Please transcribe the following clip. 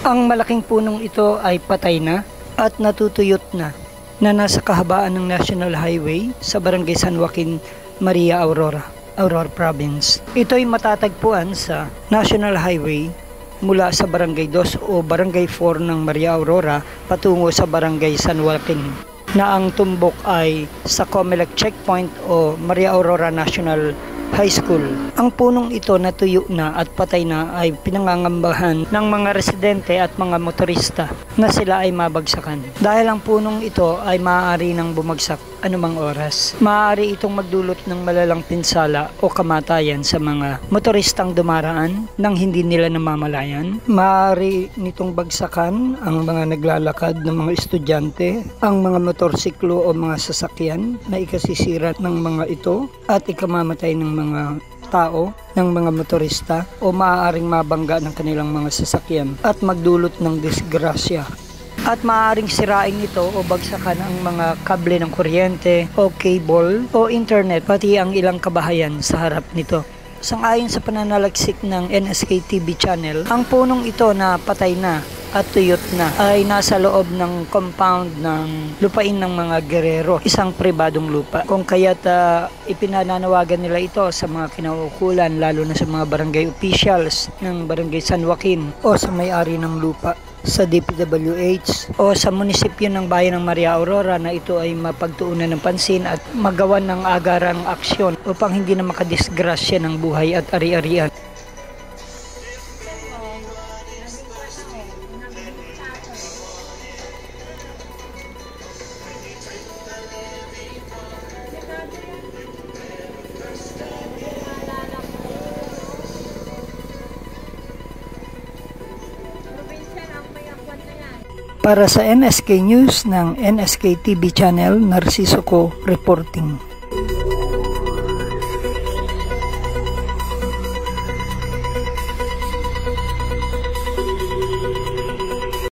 Ang malaking punong ito ay patay na at natutuyot na nasa kahabaan ng National Highway sa Barangay San Joaquin, Maria Aurora Province. Ito ay matatagpuan sa National Highway mula sa Barangay 2 o Barangay 4 ng Maria Aurora patungo sa Barangay San Joaquin, na ang tumbok ay sa Comelec Checkpoint o Maria Aurora National High School. Ang punong ito na tuyo na at patay na ay pinangangambahan ng mga residente at mga motorista na sila ay mabagsakan. Dahil ang punong ito ay maaari nang bumagsak anumang oras. Maaari itong magdulot ng malalang pinsala o kamatayan sa mga motoristang dumaraan nang hindi nila namamalayan. Maaari nitong bagsakan ang mga naglalakad ng mga estudyante, ang mga motorsiklo o mga sasakyan na ikasisira ng mga ito at ikamamatay ng mga tao, ng mga motorista, o maaaring mabangga ng kanilang mga sasakyan at magdulot ng disgrasya. At maaaring sirain ito o bagsakan ang mga kable ng kuryente o cable o internet, pati ang ilang kabahayan sa harap nito. Sangayon sa pananalagsik ng NSK TV channel, ang punong ito na patay na at tuyot na ay nasa loob ng compound ng lupain ng mga Guerrero, isang pribadong lupa. Kung kaya't ipinananawagan nila ito sa mga kinauukulan, lalo na sa mga barangay officials ng Barangay San Joaquin o sa may-ari ng lupa, sa DPWH o sa munisipyo ng Bayan ng Maria Aurora, na ito ay mapagtuunan ng pansin at magawan ng agarang aksyon upang hindi na makadisgrasya ng buhay at ari-arian. Para sa NSK News ng NSK TV channel, Narciso Co reporting.